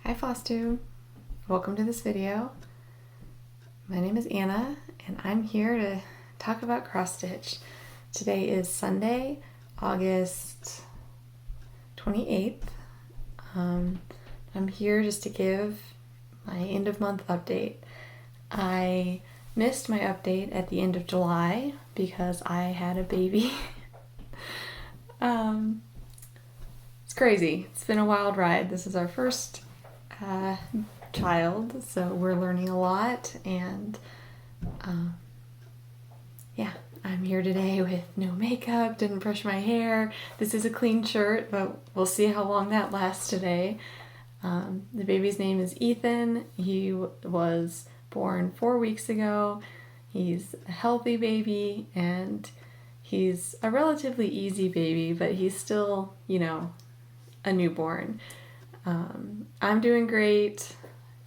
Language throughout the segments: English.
Hi Flosstube, welcome to this video. My name is Anna and I'm here to talk about cross stitch. Today is Sunday, August 28th. I'm here just to give my end of month update. I missed my update at the end of July because I had a baby. It's crazy. It's been a wild ride. This is our first child, so we're learning a lot, and yeah, I'm here today with no makeup, didn't brush my hair. This is a clean shirt, but we'll see how long that lasts today. The baby's name is Ethan. He was born 4 weeks ago. He's a healthy baby, and he's a relatively easy baby, but he's still, you know, a newborn. I'm doing great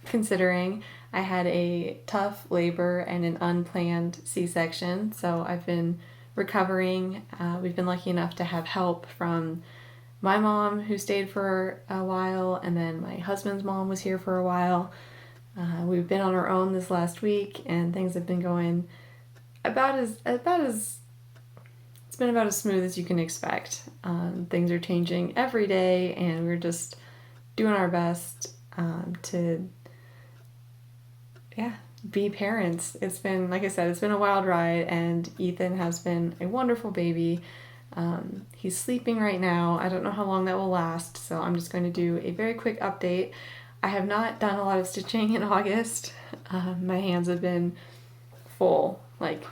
considering I had a tough labor and an unplanned C-section, so I've been recovering. We've been lucky enough to have help from my mom, who stayed for a while, and then my husband's mom was here for a while. We've been on our own this last week, and things have been going it's been about as smooth as you can expect. Things are changing every day, and we're just doing our best to be parents. It's been, like I said, it's been a wild ride, and Ethan has been a wonderful baby. He's sleeping right now. I don't know how long that will last, so I'm just going to do a very quick update. I have not done a lot of stitching in August. My hands have been full, like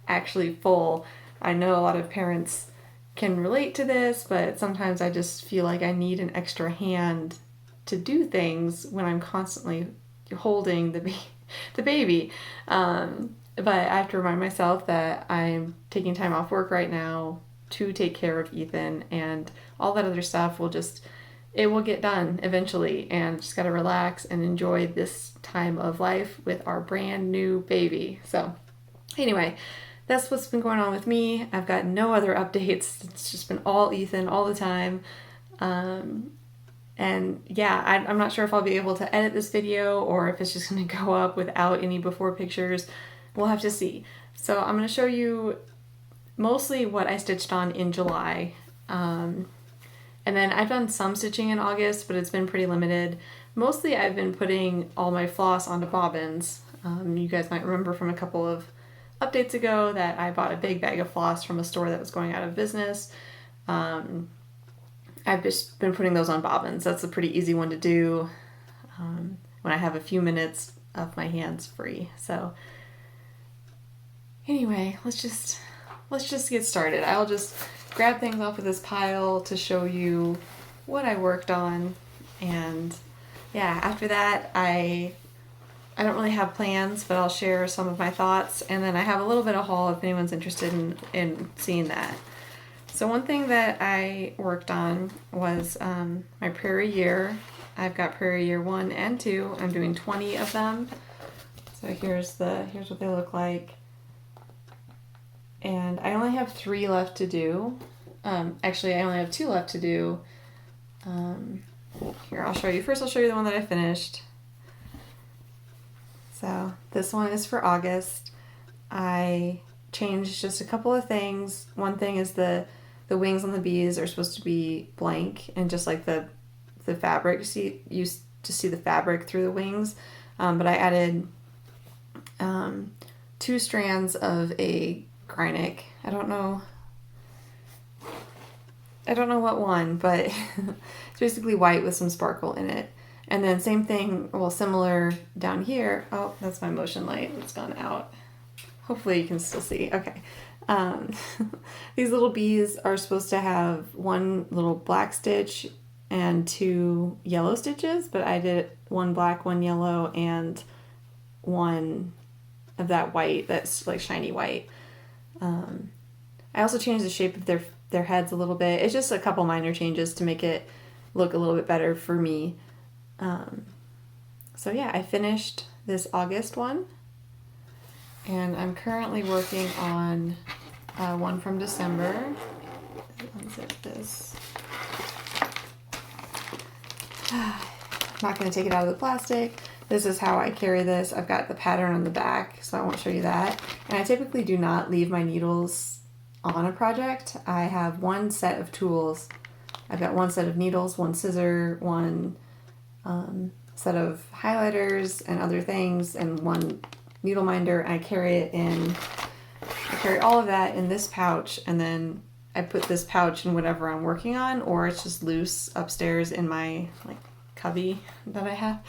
actually full. I know a lot of parents can relate to this, but sometimes I just feel like I need an extra hand to do things when I'm constantly holding the baby. But I have to remind myself that I'm taking time off work right now to take care of Ethan, and all that other stuff it will get done eventually, and just gotta relax and enjoy this time of life with our brand new baby. So anyway, that's what's been going on with me. I've got no other updates. It's just been all Ethan all the time. And yeah, I'm not sure if I'll be able to edit this video or if it's just going to go up without any before pictures. We'll have to see. So I'm going to show you mostly what I stitched on in July. And then I've done some stitching in August, but it's been pretty limited. Mostly I've been putting all my floss onto bobbins. You guys might remember from a couple of updates ago that I bought a big bag of floss from a store that was going out of business. I've just been putting those on bobbins. That's a pretty easy one to do when I have a few minutes of my hands free. So anyway, let's just get started. I'll just grab things off of this pile to show you what I worked on, and yeah, after that I don't really have plans, but I'll share some of my thoughts, and then I have a little bit of haul if anyone's interested in seeing that. So one thing that I worked on was my Prairie Year. I've got Prairie Year 1 and 2. I'm doing 20 of them. So here's what they look like. And I only have 3 left to do. Actually, I only have 2 left to do. Here, I'll show you. First, I'll show you the one that I finished. So this one is for August. I changed just a couple of things. One thing is the wings on the bees are supposed to be blank, and just like the fabric, you just see the fabric through the wings. But I added 2 strands of a Greinick. I don't know what one, but it's basically white with some sparkle in it. And then same thing, well, similar down here. Oh, that's my motion light. It's gone out. Hopefully you can still see. Okay. These little bees are supposed to have 1 little black stitch and 2 yellow stitches, but I did 1 black, 1 yellow, and 1 of that white that's like shiny white. I also changed the shape of their heads a little bit. It's just a couple minor changes to make it look a little bit better for me. So yeah, I finished this August one, and I'm currently working on one from December. Unzip this. not going to take it out of the plastic. This is how I carry this. I've got the pattern on the back, so I won't show you that. And I typically do not leave my needles on a project. I have one set of tools. I've got one set of needles, one scissor, one set of highlighters and other things, and one needle minder. And I carry all of that in this pouch, and then I put this pouch in whatever I'm working on, or it's just loose upstairs in my like cubby that I have.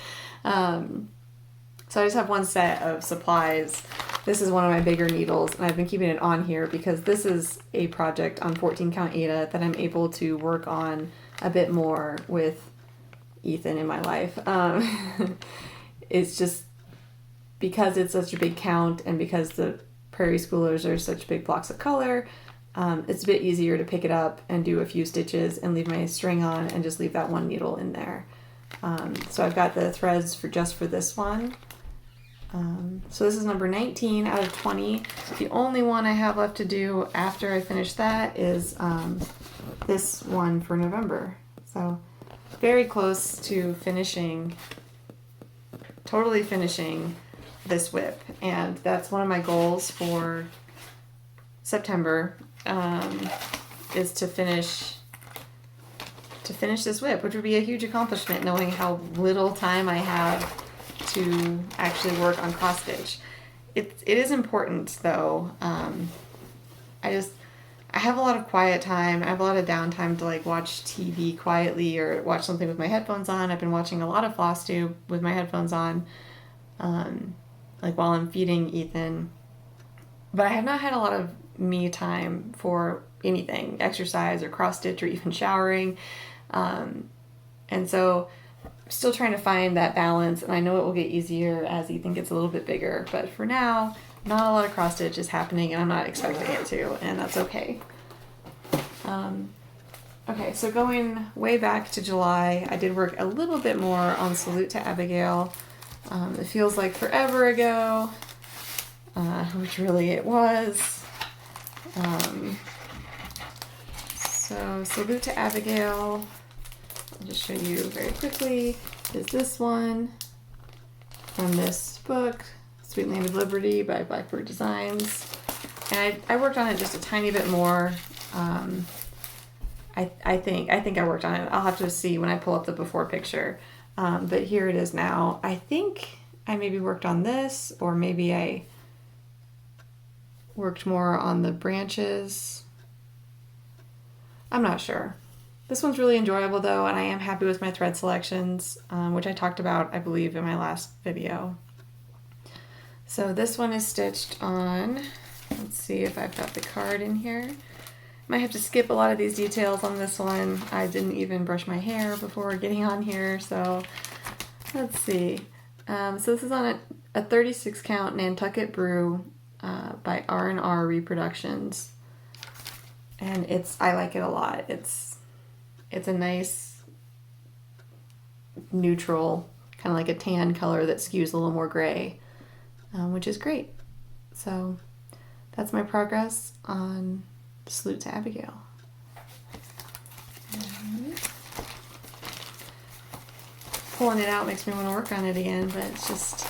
So I just have one set of supplies. This is one of my bigger needles, and I've been keeping it on here because this is a project on 14 count Ada that I'm able to work on a bit more with Ethan in my life. It's just because it's such a big count, and because the Prairie Schoolers are such big blocks of color, it's a bit easier to pick it up and do a few stitches and leave my string on and just leave that one needle in there. So I've got the threads for this one. So this is number 19 out of 20. The only one I have left to do after I finish that is this one for November. So very close to totally finishing this whip. And that's one of my goals for September, is to finish this whip, which would be a huge accomplishment knowing how little time I have to actually work on cross stitch. It is important though. I have a lot of quiet time. I have a lot of downtime to like watch TV quietly or watch something with my headphones on. I've been watching a lot of Flosstube with my headphones on, like while I'm feeding Ethan. But I have not had a lot of me time for anything, exercise or cross stitch or even showering. And so I'm still trying to find that balance, and I know it will get easier as Ethan gets a little bit bigger, but for now, not a lot of cross stitch is happening, and I'm not expecting it to, and that's okay. Okay, so going way back to July, I did work a little bit more on Salute to Abigail. It feels like forever ago, which really it was. So Salute to Abigail, I'll just show you very quickly, is this one from this book, Sweet Land of Liberty by Blackbird Designs. And I worked on it just a tiny bit more. I think I worked on it. I'll have to see when I pull up the before picture. But here it is now. I think I maybe worked on this, or maybe I worked more on the branches. I'm not sure. This one's really enjoyable though, and I am happy with my thread selections, which I talked about, I believe, in my last video. So this one is stitched on, let's see if I've got the card in here. Might have to skip a lot of these details on this one. I didn't even brush my hair before getting on here, so let's see. So this is on a 36 count Nantucket Brew by R&R Reproductions. And I like it a lot. It's a nice neutral, kind of like a tan color that skews a little more gray, which is great. So that's my progress on Salute to Abigail. And pulling it out makes me want to work on it again, but it's just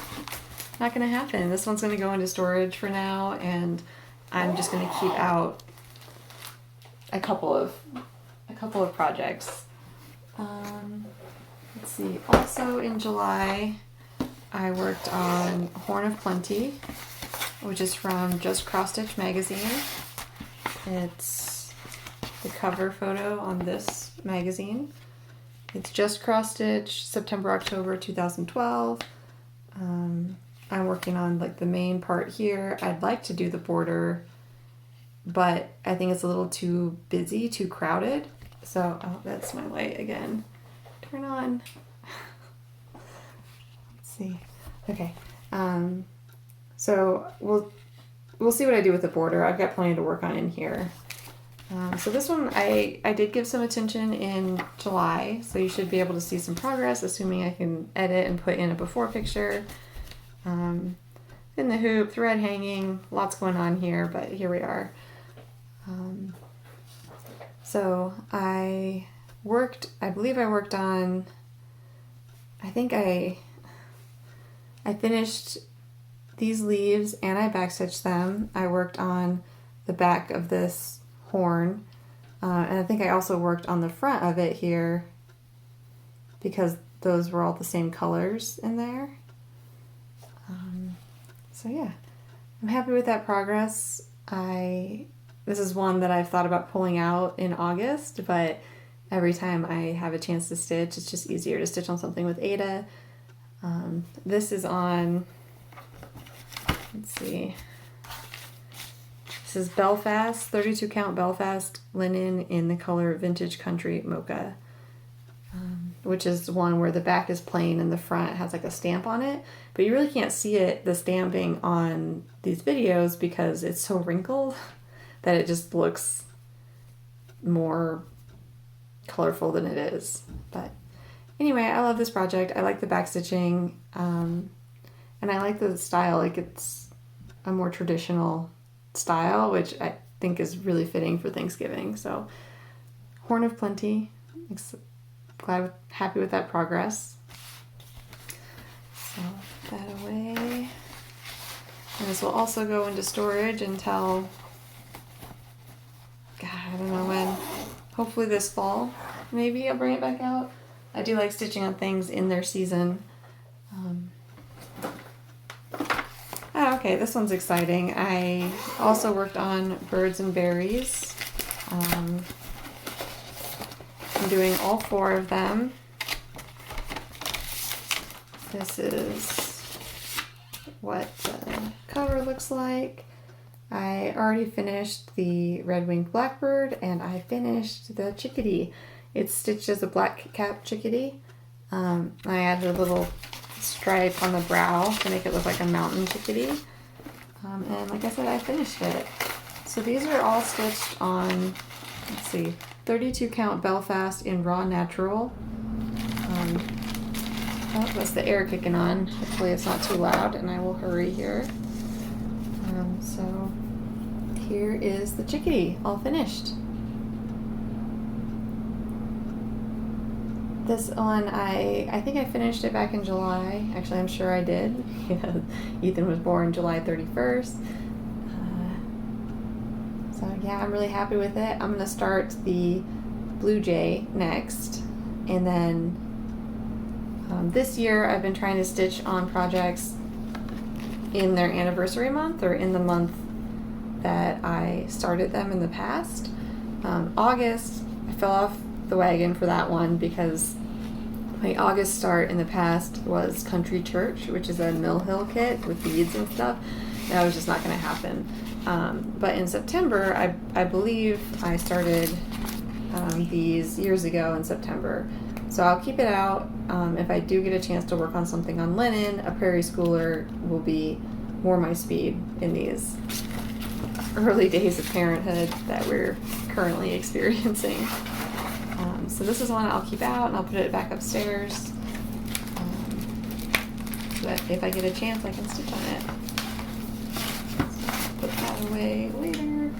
not going to happen. This one's going to go into storage for now, and I'm just going to keep out a couple of projects. Let's see. Also in July, I worked on Horn of Plenty, which is from Just Cross Stitch magazine. It's the cover photo on this magazine. It's Just Cross Stitch, September, October 2012. I'm working on like the main part here. I'd like to do the border, but I think it's a little too busy, too crowded. So, oh, that's my light again. Turn on. Let's see. Okay. So we'll see what I do with the border. I've got plenty to work on in here. So this one I did give some attention in July, so you should be able to see some progress, assuming I can edit and put in a before picture. In the hoop, thread hanging, lots going on here, but here we are. So I believe I worked on I think I finished these leaves and I backstitched them. I worked on the back of this horn, and I think I also worked on the front of it here because those were all the same colors in there. So yeah, I'm happy with that progress. This is one that I've thought about pulling out in August, but every time I have a chance to stitch, it's just easier to stitch on something with Ada. This is on, let's see, this is Belfast, 32 count Belfast linen in the color Vintage Country Mocha, which is one where the back is plain and the front has like a stamp on it, but you really can't see the stamping on these videos because it's so wrinkled that it just looks more colorful than it is. But anyway, I love this project. I like the back stitching, and I like the style. Like, it's a more traditional style, which I think is really fitting for Thanksgiving. So, Horn of Plenty. Happy with that progress. So put that away. And this will also go into storage until, God, I don't know when. Hopefully this fall. Maybe I'll bring it back out. I do like stitching on things in their season. Okay, this one's exciting. I also worked on Birds and Berries. I'm doing all 4 of them. This is what the cover looks like. I already finished the red-winged blackbird, and I finished the chickadee. It's stitched as a black cap chickadee. I added a little stripe on the brow to make it look like a mountain chickadee. And like I said, I finished it. So these are all stitched on, let's see, 32 count Belfast in raw natural. Oh, that's the air kicking on. Hopefully it's not too loud and I will hurry here. So here is the chickadee, all finished. This one, I think I finished it back in July. Actually, I'm sure I did. Ethan was born July 31st. So yeah, I'm really happy with it. I'm gonna start the Blue Jay next. And then this year I've been trying to stitch on projects in their anniversary month or in the month that I started them in the past. August, I fell off the wagon for that one because my August start in the past was Country Church, which is a Mill Hill kit with beads and stuff. That was just not going to happen. But in September, I believe I started these years ago in September. So I'll keep it out. If I do get a chance to work on something on linen, a Prairie Schooler will be more my speed in these early days of parenthood that we're currently experiencing. So this is one I'll keep out and I'll put it back upstairs. So that if I get a chance, I can stitch on it. So put that away later.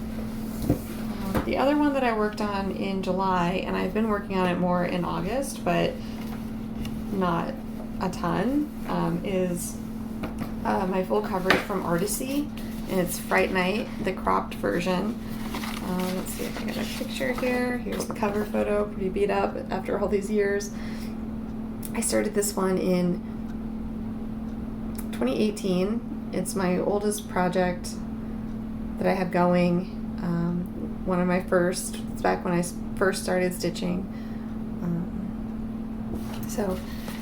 The other one that I worked on in July, and I've been working on it more in August, but not a ton, is my full coverage from Artisy, and it's Fright Night, the cropped version. Let's see if I get a picture here. Here's the cover photo, pretty beat up after all these years. I started this one in 2018. It's my oldest project that I have going. One of my first, it's back when I first started stitching. So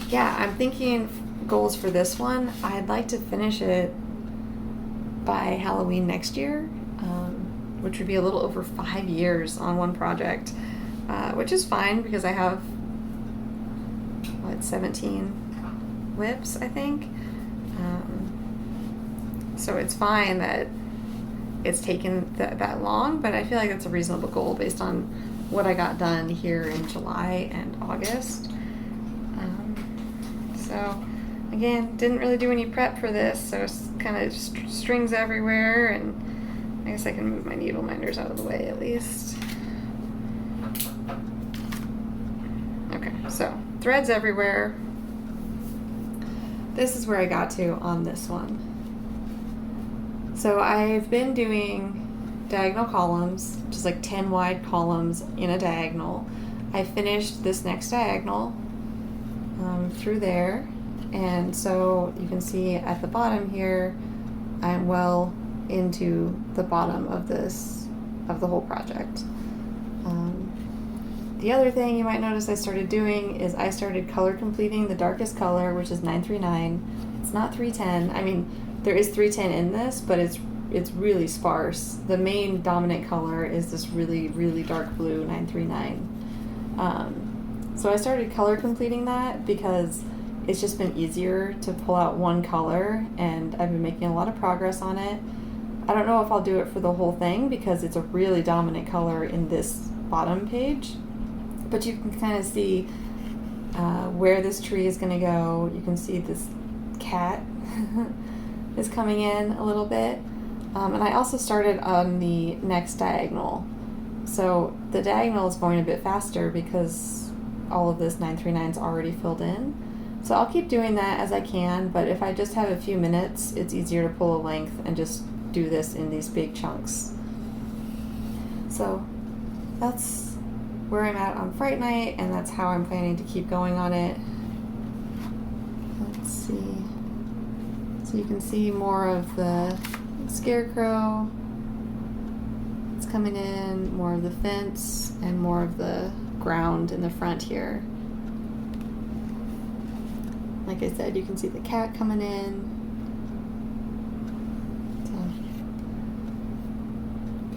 yeah, I'm thinking goals for this one. I'd like to finish it by Halloween next year, which would be a little over 5 years on one project, which is fine because I have, 17 whips, I think. So it's fine that it's taken that long, but I feel like that's a reasonable goal based on what I got done here in July and August. So again, didn't really do any prep for this, so it's kind of strings everywhere, and I guess I can move my needle minders out of the way at least. Okay, so threads everywhere. this is where I got to on this one. So I've been doing diagonal columns, just like 10 wide columns in a diagonal. I finished this next diagonal through there, and so you can see at the bottom here, I'm well into the bottom of the whole project. The other thing you might notice I started doing is I started color completing the darkest color, which is 939. It's not 310. I mean, there is 310 in this, but it's really sparse. The main dominant color is this really, really dark blue 939. So I started color completing that because it's just been easier to pull out one color, and I've been making a lot of progress on it. I don't know if I'll do it for the whole thing because it's a really dominant color in this bottom page, but you can kind of see where this tree is going to go. You can see this cat is coming in a little bit. And I also started on the next diagonal. So the diagonal is going a bit faster because all of this 939 is already filled in. So I'll keep doing that as I can, but if I just have a few minutes, it's easier to pull a length and just do this in these big chunks. So that's where I'm at on Fright Night, and that's how I'm planning to keep going on it. Let's see. So you can see more of the scarecrow. It's coming in, more of the fence, and more of the ground in the front here. Like I said, you can see the cat coming in. So,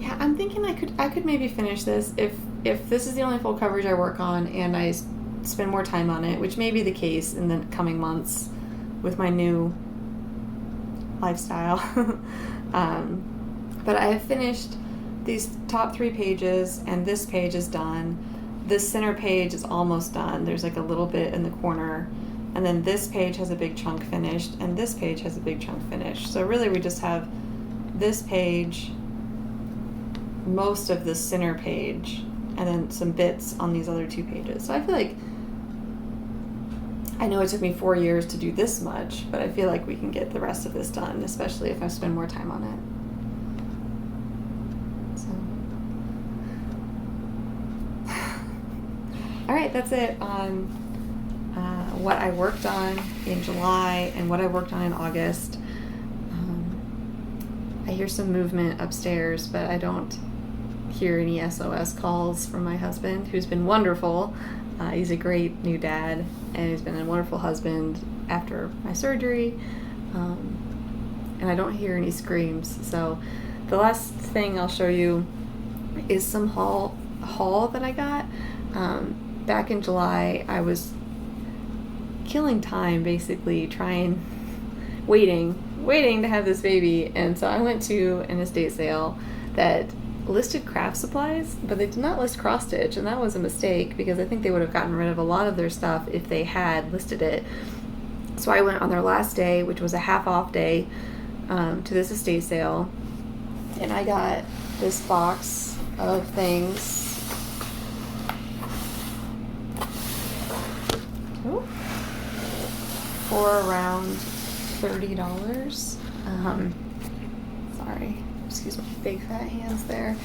yeah, I'm thinking I could maybe finish this if this is the only full coverage I work on and I spend more time on it, which may be the case in the coming months with my new lifestyle. But I have finished these top 3 pages, and this page is done. This center page is almost done. There's like a little bit in the corner, and then this page has a big chunk finished, and this page has a big chunk finished. So really we just have this page, most of this center page, and then some bits on these other 2 pages. So I feel like, I know it took me 4 years to do this much, but I feel like we can get the rest of this done, especially if I spend more time on it. So, all right, that's it on what I worked on in July and what I worked on in August. I hear some movement upstairs, but I don't hear any SOS calls from my husband, who's been wonderful. He's a great new dad, and he's been a wonderful husband after my surgery. And I don't hear any screams. So the last thing I'll show you is some haul that I got. Back in July, I was killing time, basically waiting to have this baby. And so I went to an estate sale that listed craft supplies, but they did not list cross stitch, and that was a mistake because I think they would have gotten rid of a lot of their stuff if they had listed it. So I went on their last day, which was a half off day, to this estate sale, and I got this box of things. For around $30. Sorry, excuse my big fat hands there.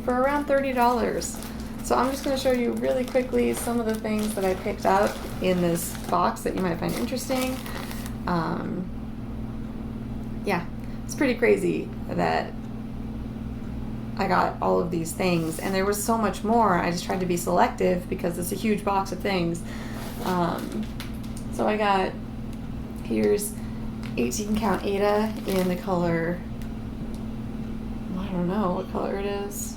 For around $30. So I'm just going to show you really quickly some of the things that I picked up in this box that you might find interesting. Yeah, it's pretty crazy that I got all of these things, and there was so much more. I just tried to be selective because it's a huge box of things. So I got, here's 18 count Ada in the color, I don't know what color it is.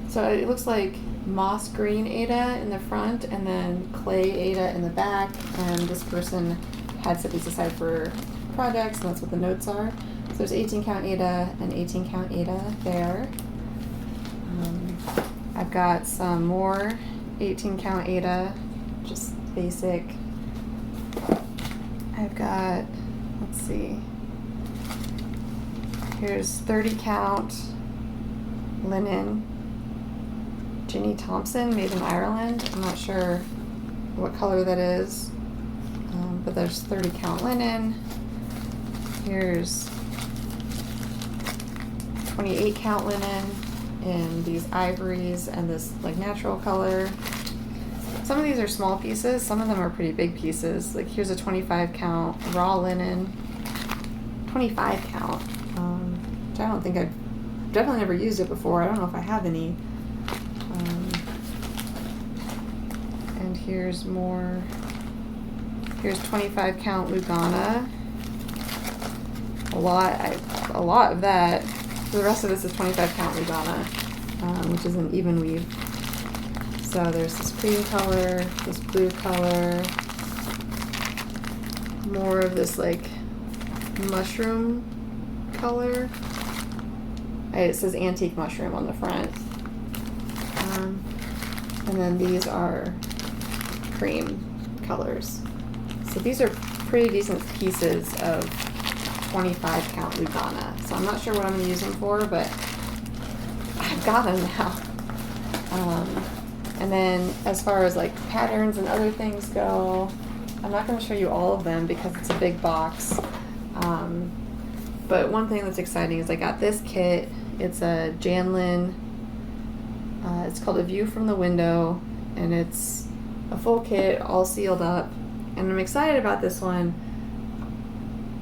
So it looks like moss green Ada in the front and then clay Ada in the back, and this person had set these aside for projects, and that's what the notes are. So there's 18 count Ada and 18 count Ada there. I've got some more 18 count Ada, just basic. I've got, let's see, here's 30 count linen, Ginny Thompson, made in Ireland. I'm not sure what color that is. But there's 30 count linen. Here's 28 count linen in these ivories and this like natural color. Some of these are small pieces, some of them are pretty big pieces. Like here's a 25 count raw linen, 25 count, which I don't think I've definitely never used it before. I don't know if I have any. And here's more. Here's 25 count Lugana. A lot of that. So the rest of this is 25 count Lugana, which is an even weave. So there's this cream color, this blue color, more of this like mushroom color. It says antique mushroom on the front. And then these are cream colors. So these are pretty decent pieces of 25 count Lugana. So I'm not sure what I'm going to use them for, but I've got them now. And then as far as like patterns and other things go, I'm not going to show you all of them because it's a big box. But one thing that's exciting is I got this kit. It's a Janlin. It's called A View from the Window, and it's a full kit, all sealed up. And I'm excited about this one.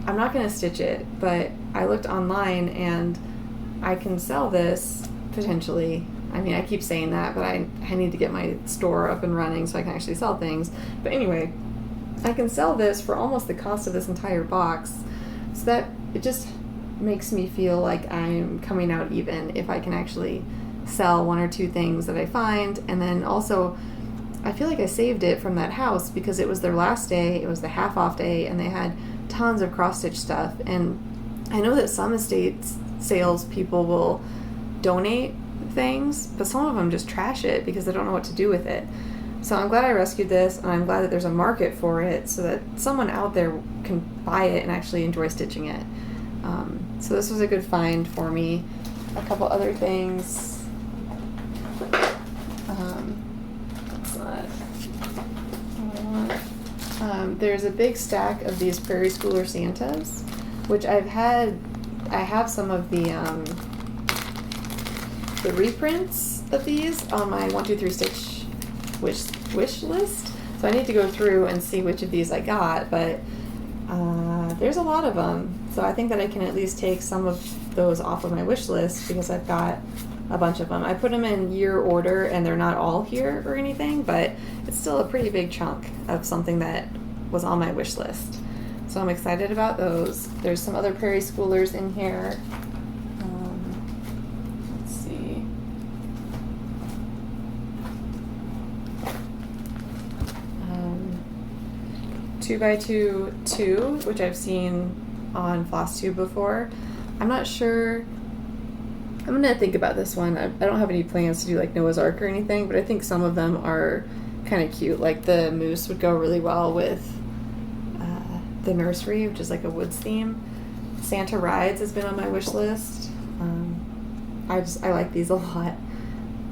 I'm not going to stitch it, but I looked online and I can sell this potentially. I mean, I keep saying that, but I need to get my store up and running so I can actually sell things. But anyway, I can sell this for almost the cost of this entire box. So that it just makes me feel like I'm coming out even if I can actually sell one or two things that I find. And then also, I feel like I saved it from that house because it was their last day. It was the half off day, and they had tons of cross stitch stuff. And I know that some estate sales people will donate things, but some of them just trash it because they don't know what to do with it. So I'm glad I rescued this, and I'm glad that there's a market for it so that someone out there can buy it and actually enjoy stitching it. So this was a good find for me. A couple other things. That's not what I want. There's a big stack of these Prairie Schooler Santas, which I have some of the reprints of these on my 123 Stitch wish list. So I need to go through and see which of these I got, but there's a lot of them. So I think that I can at least take some of those off of my wish list because I've got a bunch of them. I put them in year order and they're not all here or anything, but it's still a pretty big chunk of something that was on my wish list. So I'm excited about those. There's some other Prairie Schoolers in here. Let's see. 2x2, which I've seen on Flosstube before. I'm not sure. I'm going to think about this one. I don't have any plans to do like Noah's Ark or anything, but I think some of them are kind of cute. Like the moose would go really well with the nursery, which is like a woods theme. Santa Rides has been on my wish list. I like these a lot,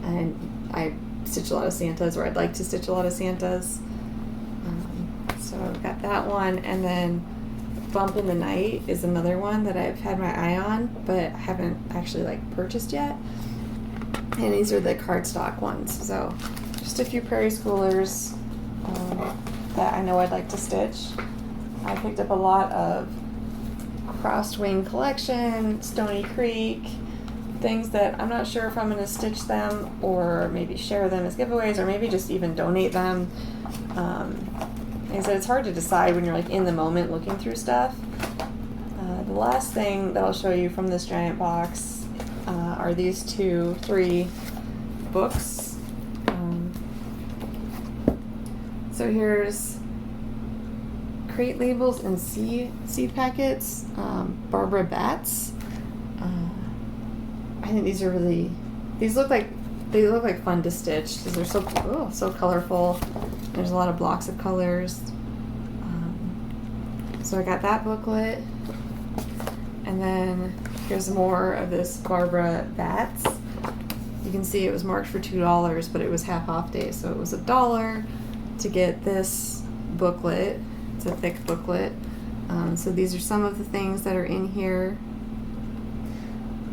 and I stitch a lot of Santas, or I'd like to stitch a lot of Santas. So I've got that one, and then Bump in the Night is another one that I've had my eye on, but haven't actually like purchased yet. And these are the cardstock ones. So just a few Prairie Schoolers that I know I'd like to stitch. I picked up a lot of Crossed Wing Collection, Stony Creek, things that I'm not sure if I'm going to stitch them or maybe share them as giveaways or maybe just even donate them. Like I said, it's hard to decide when you're like in the moment looking through stuff. The last thing that I'll show you from this giant box are these 3 books. So here's crate labels and seed packets. Barbara Batts. I think these are really. These look like fun to stitch because they're so colorful. There's a lot of blocks of colors. So I got that booklet. And then here's more of this Barbara Batts. You can see it was marked for $2, but it was half off day, so it was $1. to get this booklet. It's a thick booklet. So these are some of the things that are in here.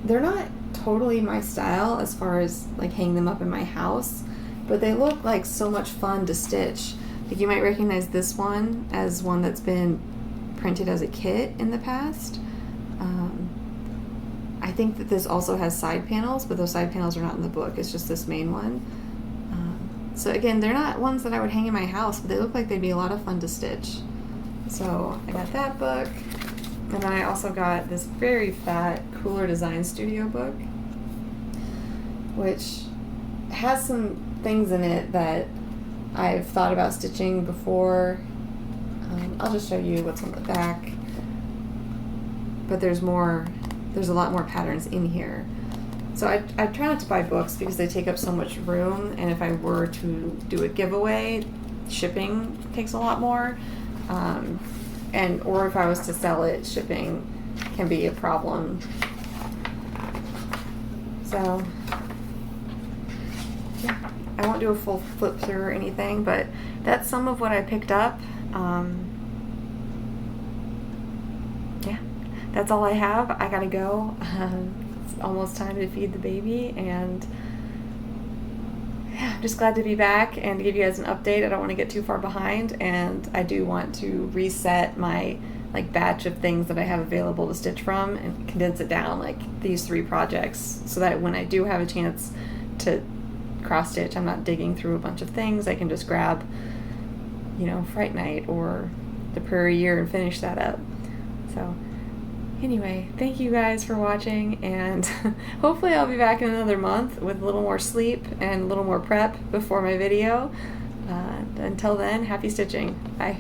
They're not totally my style as far as like hanging them up in my house, but they look like so much fun to stitch. Like you might recognize this one as one that's been printed as a kit in the past. I think that this also has side panels, but those side panels are not in the book. It's just this main one. So again, they're not ones that I would hang in my house, but they look like they'd be a lot of fun to stitch. So I got that book, and then I also got this very fat Cooler Design Studio book, which has some things in it that I've thought about stitching before. I'll just show you what's on the back, but there's a lot more patterns in here. So I try not to buy books because they take up so much room, and if I were to do a giveaway, shipping takes a lot more. Or if I was to sell it, shipping can be a problem. So yeah, I won't do a full flip through or anything, but that's some of what I picked up. Yeah, that's all I have. I gotta go. It's almost time to feed the baby, and yeah, I'm just glad to be back and to give you guys an update. I don't want to get too far behind, and I do want to reset my batch of things that I have available to stitch from and condense it down, like these 3 projects, so that when I do have a chance to cross stitch, I'm not digging through a bunch of things. I can just grab, Fright Night or the Prairie Year and finish that up. So anyway, thank you guys for watching, and hopefully I'll be back in another month with a little more sleep and a little more prep before my video. Until then, happy stitching. Bye.